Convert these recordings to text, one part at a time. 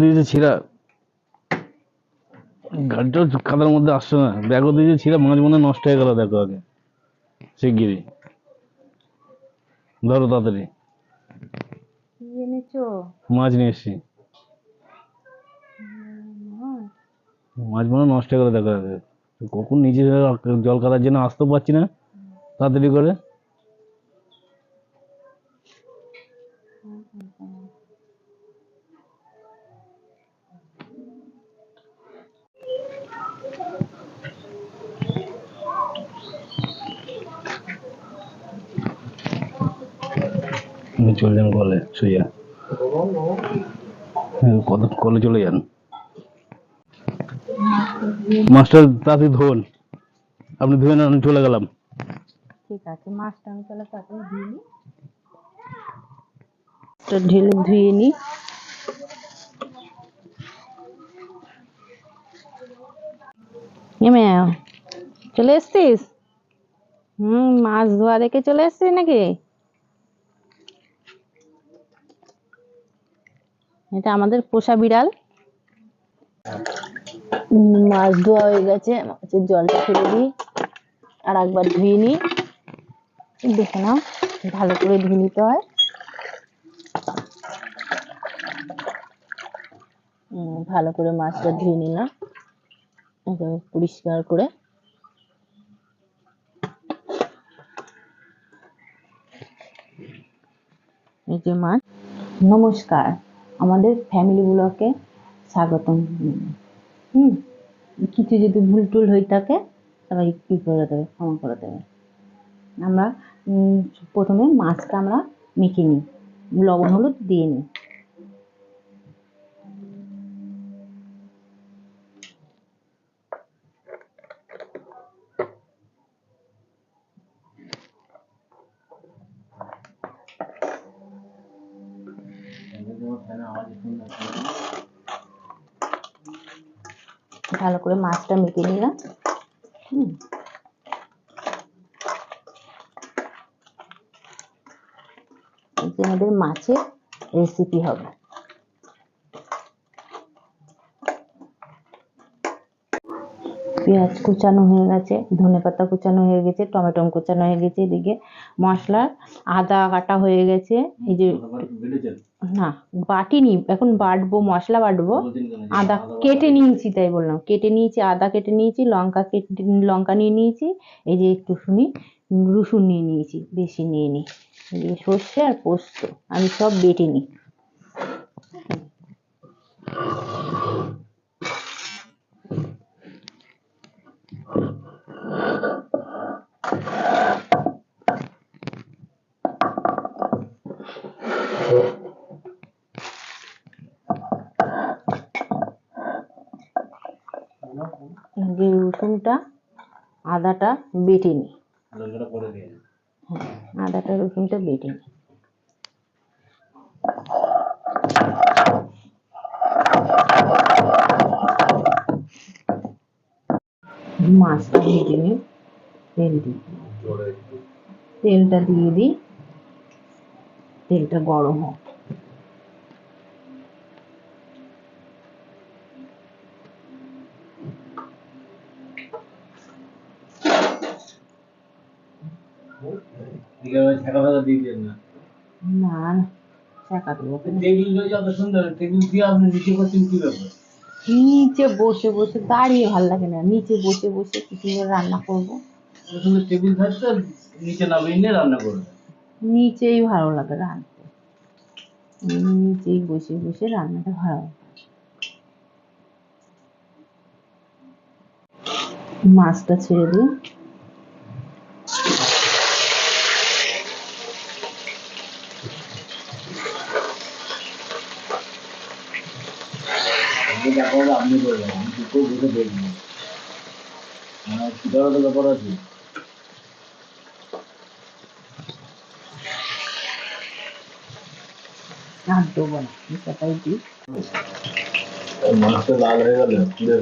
দিয়েছে ছিঁড়া, গাড়িটাও কাদার মধ্যে আসছে না, ব্যাগও দিয়েছে ছিঁড়া, মাছ মনে হয় নষ্ট হয়ে গেল। দেখো আগে শিগগিরই ধরো তাড়াতাড়ি। কি এনেছো? মাছ নিয়ে এসছি। মাছ? মাছ মনে হয় নষ্ট হয়ে গেল। দেখো আগে কখন নিচে জল কাদার জন্য আসতেও পারছি না তাড়াতাড়ি করে। চলে যান কলে শুইয়া, কত কলে চলে যান। মাস্টার তাড়াতাড়ি ধোন, আপনি ধুয়ে নেন, আমি চলে গেলাম। ঠিক আছে, মাছটা আমি তাহলে তাড়াতাড়ি ধুয়ে নিই। ঢেলে ধুয়ে নিই। চলে এসছিস? মাছ ধোয়া দেখে চলে এসছিস নাকি? এটা আমাদের পোষা বিড়াল। মাছ ধোয়া হয়ে গেছে, মাছের জলটা ফেলে দিই, আর একবার ধুয়ে নিই। দেখে নাও, ভালো করে ধুয়ে নিতে হয়। ভালো করে মাছটা ধুয়ে নিলাম একেবারে পরিষ্কার করে। এই যে মাছ। নমস্কার, আমাদের ফ্যামিলি ব্লগে স্বাগতম। কিছু যদি ভুল টুল হয়ে থাকে সবাই কি করে দেবে, ক্ষমা করে দেবে। আমরা প্রথমে মাছটা আমরা মেখে নিই, লবণ হলুদ দিয়ে নিই। ভালো করে মাছটা মেখে নিলাম। আমাদের মাছের রেসিপি হবে। পেঁয়াজ কুচানো হয়ে গেছে, ধনেপাতা কুচানো হয়ে গেছে, টমেটো কুচানো হয়ে গেছে, এদিকে মশলার আদা কাটা হয়ে গেছে। এই যে না বাটিনি, এখন বাটবো, মশলা বাটবো। আদা কেটে নিয়েছি, তাই বললাম, কেটে নিয়েছি, আদা কেটে নিয়েছি, লঙ্কা নিয়ে নিয়েছি। এই যে একটু রসুন নিয়ে নিয়েছি, বেশি নিয়ে নিই। এদিকে সর্ষে আর পোস্ত আমি সব বেটে নিই। রসুনটা আদাটা বেটে নিই। আদাটা রসুনটা বেটে নিই। মাছটা ভেজে নিই, তেলটা দিয়ে দিই, তেলটা গরম হোক। না ছেঁকা দেবো, নিচে বসে বসে দাঁড়িয়ে ভাল লাগে না, নিচে বসে বসে কিছু রান্না করবো। টেবিল থাকতে নিচে নামিয়ে রান্না করবো, নিচেই ভালো লাগে রান্না, নিচেই বসে বসে রান্নাটা ভালো লাগে। মাছটা ছেড়ে দিই। আপনি বলবেন, আমি দুটো বুঝে দেখবো, সেটারও তো ব্যাপার আছে। আর দেবো না, সেটাই দিই। মাছটা লাল হয়ে গেল, পুড়ে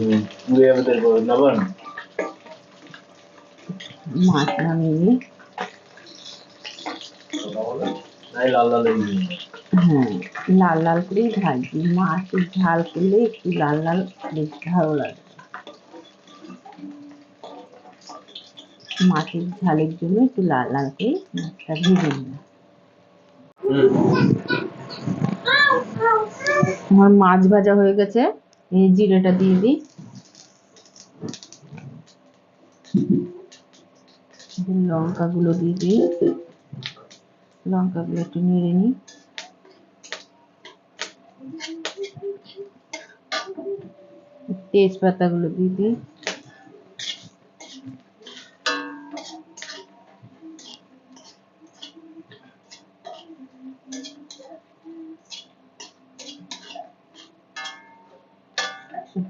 যাবে, তারপর নেবেন। মাছ নামিয়ে নিই, লাল লাল হয়ে হ্যাঁ, লাল লাল করেই ভাজবি, মাছের ঝাল করলে একটু লাল লাল বেশ ভালো লাগে। মাছের ঝালের জন্য একটু লাল লাল করে মাছটা ভেজে নিলাম। আমার মাছ ভাজা হয়ে গেছে, এই জিরেটা দিয়ে দিই, লঙ্কাগুলো দিয়ে দিই, লঙ্কাগুলো একটু নেড়ে নিই, তেজপাতাগুলো দিয়ে দিই,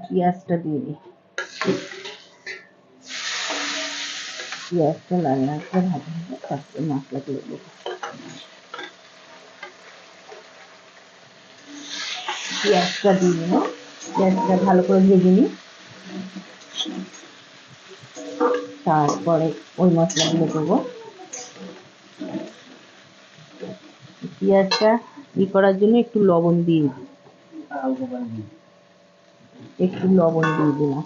পেঁয়াজটা দিয়ে দিই, পেঁয়াজটা লাল লাল করে ভাজা হবে, তারপরে মশলাগুলো দেবো। পেঁয়াজটা দিয়ে দিলাম, পেঁয়াজটা ভালো করে ভেজে নিই, তারপরে ওই মশলাগুলো দেবো। পেঁয়াজটা করার জন্য একটু লবণ দিয়ে দিই, একটু লবণ দিয়ে দিলাম,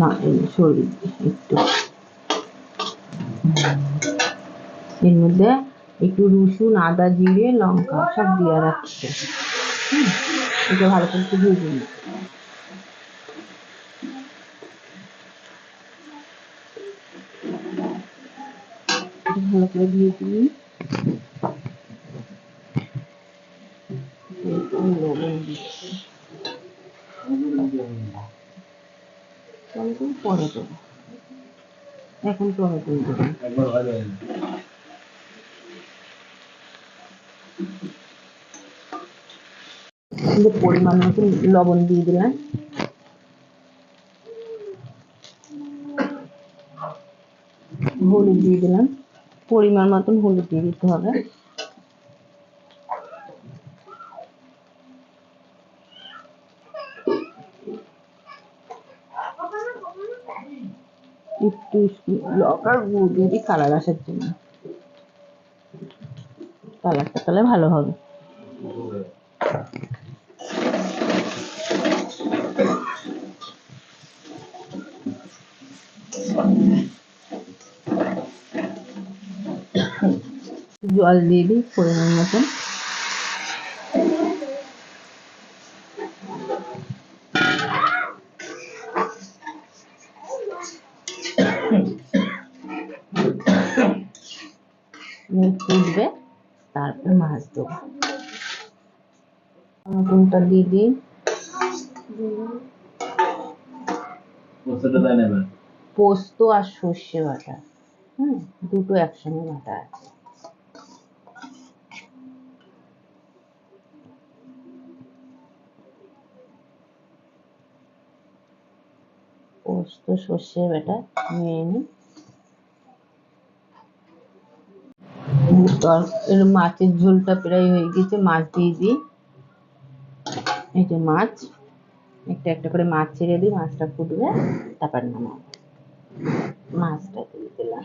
না সরিয়ে একটু, এর মধ্যে একটু রসুন, আদা, জিরে, লঙ্কা সব দিয়ে রাখছে। এটা ভালো করে একটু ভেজে নিই, ভালো করে ভেজে নিই, লবণ দিচ্ছি, টমেটো পরে দেবো, এখন টমেটো দেবো, পরিমাণ মতো লবণ দিয়ে দিলাম, হলুদ দিয়ে দিলাম, পরিমাণ মতন হলুদ দিয়ে দিতে হবে, একটু লঙ্কার গুঁড়ো দিয়ে দিই কালার আসার জন্য, কালারটা তাহলে ভালো হবে। জল দিয়ে দিই পরিমাণ মতন, ফুটবে, তারপর মাছ দেবো, নতুনটা দিয়ে দিই, পোস্ত আর সর্ষে বাটা, দুটো একসঙ্গে বাটা আছে, পোস্ত সর্ষে বাটা নিয়ে নিই, এর মাছের ঝোলটা প্রায় হয়ে গেছে, মাছ দিয়ে দিই, এই যে মাছ, একটা একটা করে মাছ ছেড়ে দিই, মাছটা ফুটবে, তারপর নামাবো, মাছটা দিয়ে দিলাম,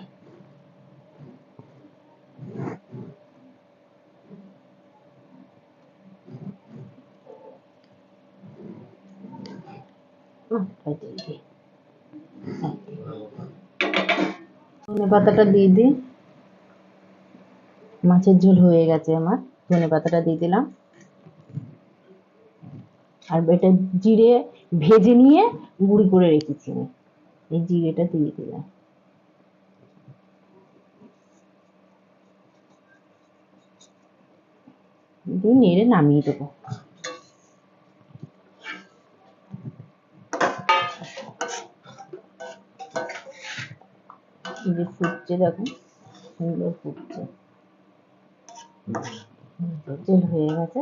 ধনে পাতাটা দিয়ে দিই, মাছের ঝোল হয়ে গেছে আমার, ধনে পাতাটা দিয়ে দিলাম, আর এটা জিরে ভেজে নিয়ে গুঁড়ি করে রেখেছি, এই জিরেটা দিয়ে দিলাম, দিয়ে নেড়ে নামিয়ে দেবো। এই যে ফুটছে, দেখুন সুন্দর ফুটছে, তেল হয়ে গেছে,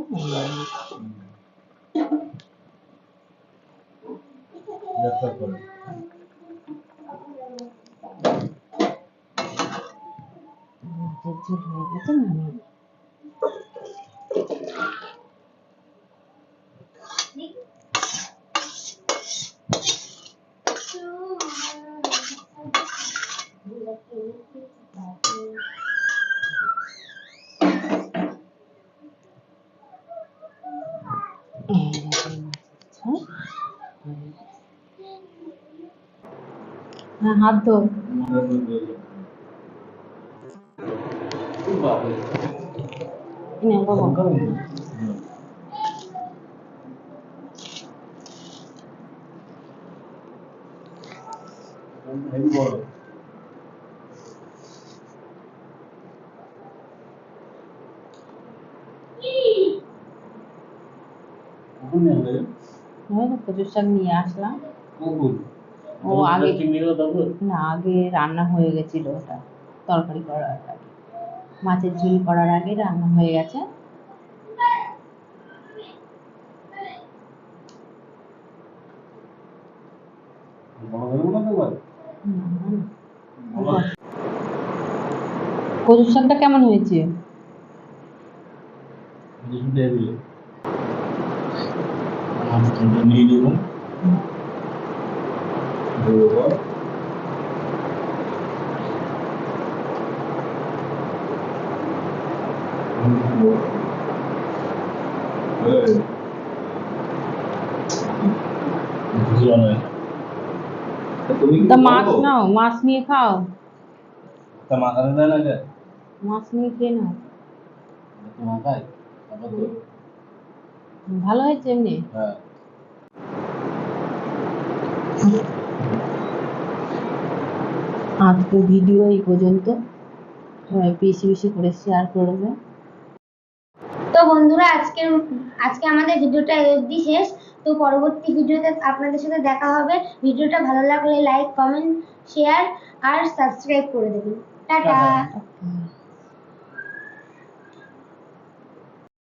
মাছের ঝোল হয়ে গেছে, নামিয়ে দিই। হ্যাঁ, হাত ধো। এই নাও বাবা। ওই তো কচুর শাক নিয়ে আসলাম। ও আগে না, আগে রান্না হয়ে গেছিল, ওটা তরকারি করার আগে, মাছের ঝোল করার আগে রান্না হয়ে গেছে। কচুর শাকটা কেমন হয়েছে? নিয়ে নেবেন তা মাছ নাও, মাছ নিয়ে খাও, মাথাটা দেয় না যে মাছ নিয়ে খেয়ে নাও। মাথায় ভালো হয়েছে এমনি। হ্যাঁ আজকে ভিডিও এই পর্যন্ত, সবাই বেশি বেশি করে শেয়ার করবে। তো বন্ধুরা, আজকে আমাদের ভিডিওটা এই অবধি শেষ। তো পরবর্তী ভিডিওতে আপনাদের সাথে দেখা হবে। ভিডিওটা ভালো লাগলে লাইক, কমেন্ট, শেয়ার আর সাবস্ক্রাইব করে দেবেন। টাটা।